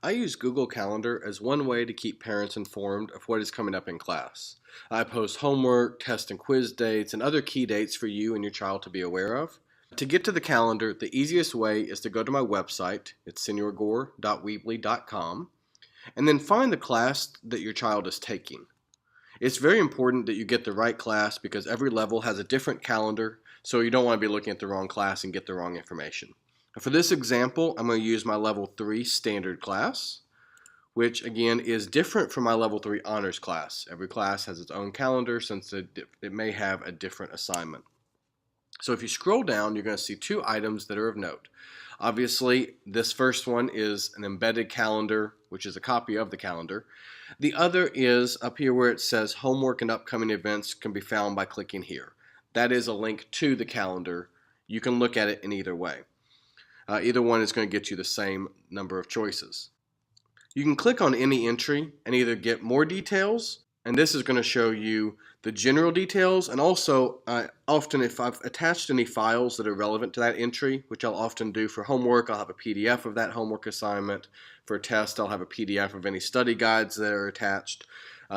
I use Google Calendar as one way to keep parents informed of what is coming up in class. I post homework, test and quiz dates, and other key dates for you and your child to be aware of. To get to the calendar, the easiest way is to go to my website, it's seniorgore.weebly.com, and then find the class that your child is taking. It's very important that you get the right class because every level has a different calendar, so you don't want to be looking at the wrong class and get the wrong information. For this example, I'm going to use my level 3 standard class, which again is different from my level 3 honors class. Every class has its own calendar since it may have a different assignment. So if you scroll down, you're going to see two items that are of note. Obviously, this first one is an embedded calendar, which is a copy of the calendar. The other is up here where it says homework and upcoming events can be found by clicking here. That is a link to the calendar. You can look at it in either way. Either one is going to get you the same number of choices. You can click on any entry and either get more details, and this is going to show you the general details, and also often if I've attached any files that are relevant to that entry, which I'll often do for homework, I'll have a PDF of that homework assignment. For a test, I'll have a PDF of any study guides that are attached.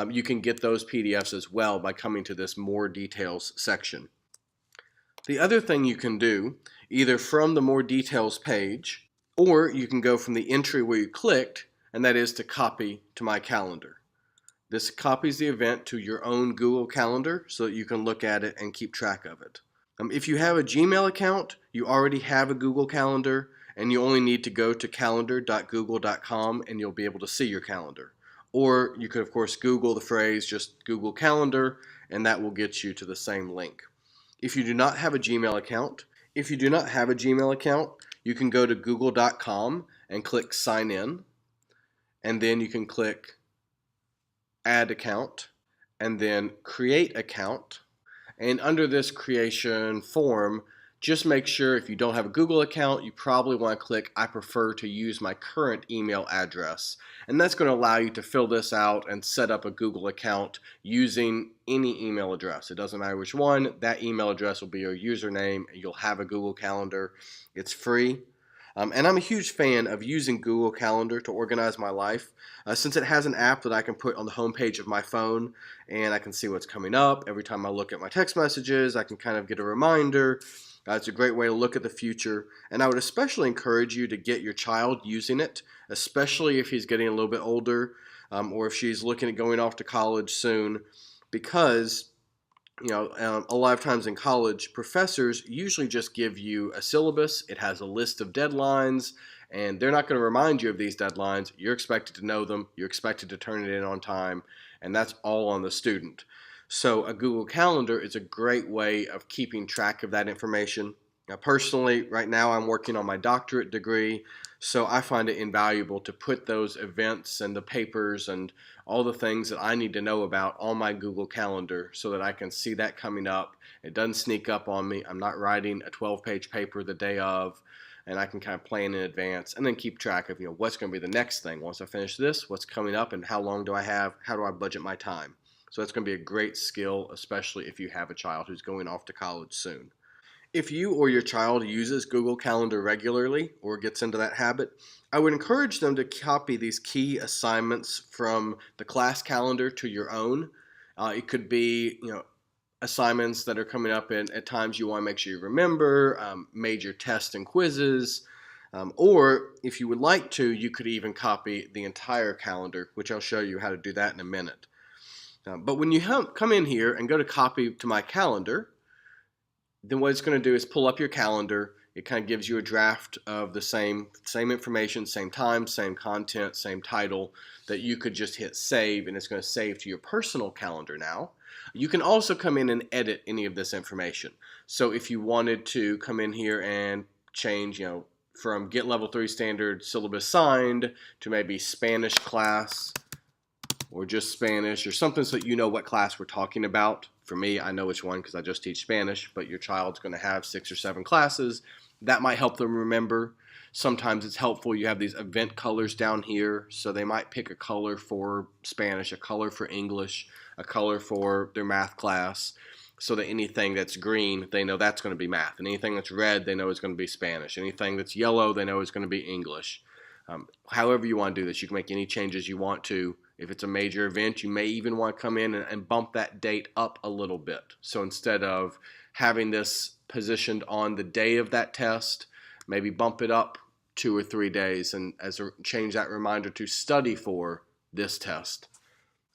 You can get those PDFs as well by coming to this more details section. The other thing you can do, either from the more details page, or you can go from the entry where you clicked, and that is to copy to my calendar. This copies the event to your own Google Calendar so that you can look at it and keep track of it. If you have a Gmail account, you already have a Google Calendar, and you only need to go to calendar.google.com and you'll be able to see your calendar. Or you could of course Google the phrase just Google Calendar, and that will get you to the same link. If you do not have a Gmail account, you can go to google.com and click sign in, and then you can click add account and then create account. And under this creation form, just make sure if you don't have a Google account, you probably want to click I prefer to use my current email address. And that's going to allow you to fill this out and set up a Google account using any email address. It doesn't matter which one, that email address will be your username and you'll have a Google Calendar. It's free. And I'm a huge fan of using Google Calendar to organize my life since it has an app that I can put on the home page of my phone, and I can see what's coming up. Every time I look at my text messages, I can kind of get a reminder. It's a great way to look at the future, and I would especially encourage you to get your child using it, especially if he's getting a little bit older or if she's looking at going off to college soon, because a lot of times in college, professors usually just give you a syllabus. It has a list of deadlines, and they're not going to remind you of these deadlines. You're expected to know them. You're expected to turn it in on time, and that's all on the student. So a Google Calendar is a great way of keeping track of that information. Now, personally, right now I'm working on my doctorate degree, so I find it invaluable to put those events and the papers and all the things that I need to know about on my Google Calendar so that I can see that coming up. It doesn't sneak up on me. I'm not writing a 12-page paper the day of, and I can kind of plan in advance and then keep track of what's going to be the next thing. Once I finish this, what's coming up and how long do I have? How do I budget my time? So that's going to be a great skill, especially if you have a child who's going off to college soon. If you or your child uses Google Calendar regularly or gets into that habit, I would encourage them to copy these key assignments from the class calendar to your own. It could be, assignments that are coming up at times you want to make sure you remember, major tests and quizzes, or if you would like to, you could even copy the entire calendar, which I'll show you how to do that in a minute. But when you come in here and go to copy to my calendar, then what it's going to do is pull up your calendar. It kind of gives you a draft of the same information, same time, same content, same title that you could just hit save, and it's going to save to your personal calendar now. You can also come in and edit any of this information. So if you wanted to come in here and change, from Get Level 3 Standard Syllabus Signed to maybe Spanish class or just Spanish or something so that you know what class we're talking about. For me, I know which one because I just teach Spanish, but your child's going to have 6 or 7 classes. That might help them remember. Sometimes it's helpful. You have these event colors down here, so they might pick a color for Spanish, a color for English, a color for their math class, so that anything that's green, they know that's going to be math. And anything that's red, they know is going to be Spanish. Anything that's yellow, they know is going to be English. However you want to do this, you can make any changes you want to. If it's a major event, you may even want to come in and bump that date up a little bit. So instead of having this positioned on the day of that test, maybe bump it up 2 or 3 days and change that reminder to study for this test.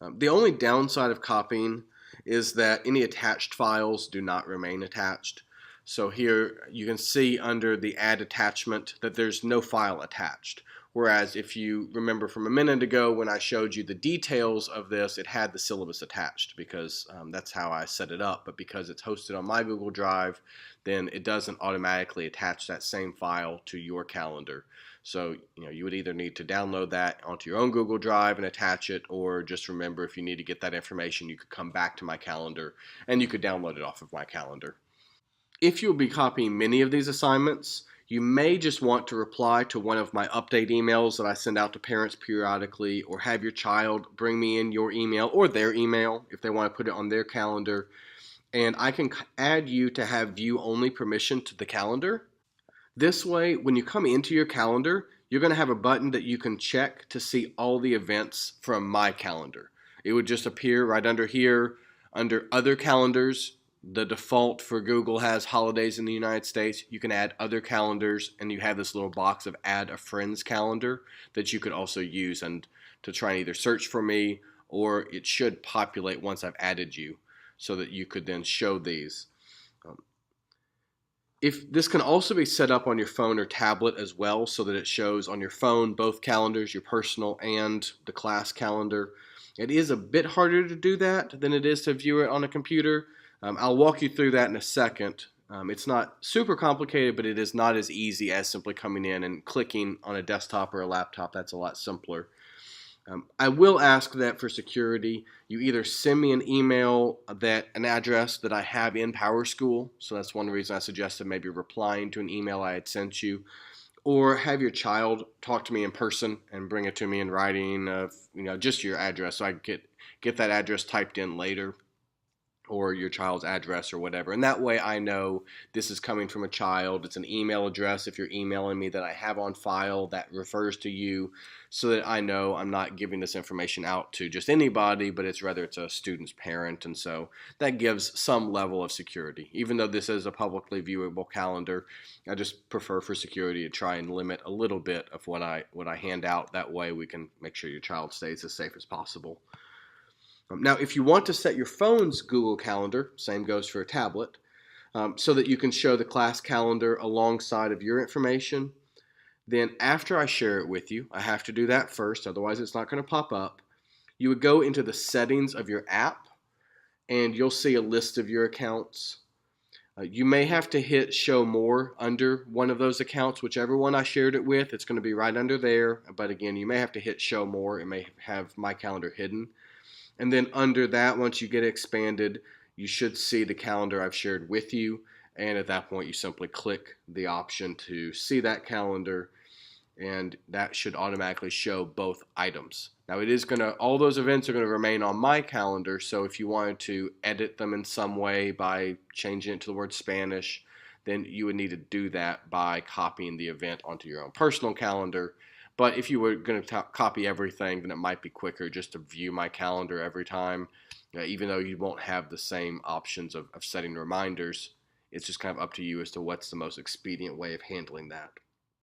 The only downside of copying is that any attached files do not remain attached. So here you can see under the add attachment that there's no file attached. Whereas if you remember from a minute ago when I showed you the details of this, it had the syllabus attached because that's how I set it up. But because it's hosted on my Google Drive, then it doesn't automatically attach that same file to your calendar. So you would either need to download that onto your own Google Drive and attach it, or just remember if you need to get that information, you could come back to my calendar and you could download it off of my calendar. If you'll be copying many of these assignments, you may just want to reply to one of my update emails that I send out to parents periodically, or have your child bring me in your email or their email if they want to put it on their calendar. And I can add you to have view-only permission to the calendar. This way, when you come into your calendar, you're going to have a button that you can check to see all the events from my calendar. It would just appear right under here, under other calendars. The default for Google has holidays in the United States. You can add other calendars, and you have this little box of add a friend's calendar that you could also use and to try and either search for me, or it should populate once I've added you so that you could then show these. If this can also be set up on your phone or tablet as well, so that it shows on your phone both calendars, your personal and the class calendar. It is a bit harder to do that than it is to view it on a computer. I'll walk you through that in a second. It's not super complicated, but it is not as easy as simply coming in and clicking on a desktop or a laptop. That's a lot simpler. I will ask that for security, you either send me an email, an address that I have in PowerSchool, so that's one reason I suggested maybe replying to an email I had sent you, or have your child talk to me in person and bring it to me in writing of just your address so I can get that address typed in later, or your child's address or whatever. And that way I know this is coming from a child. It's an email address if you're emailing me that I have on file that refers to you, so that I know I'm not giving this information out to just anybody, but it's a student's parent. And so that gives some level of security. Even though this is a publicly viewable calendar, I just prefer for security to try and limit a little bit of what I hand out. That way we can make sure your child stays as safe as possible. Now, if you want to set your phone's Google Calendar, same goes for a tablet, so that you can show the class calendar alongside of your information, then after I share it with you, I have to do that first, otherwise it's not going to pop up. You would go into the settings of your app, and you'll see a list of your accounts. You may have to hit show more under one of those accounts, whichever one I shared it with. It's going to be right under there, but again, you may have to hit show more. It may have my calendar hidden. And then under that, once you get expanded, you should see the calendar I've shared with you. And at that point, you simply click the option to see that calendar, and that should automatically show both items. Now, all those events are going to remain on my calendar. So if you wanted to edit them in some way by changing it to the word Spanish, then you would need to do that by copying the event onto your own personal calendar. But if you were going to copy everything, then it might be quicker just to view my calendar every time, even though you won't have the same options of setting reminders. It's just kind of up to you as to what's the most expedient way of handling that.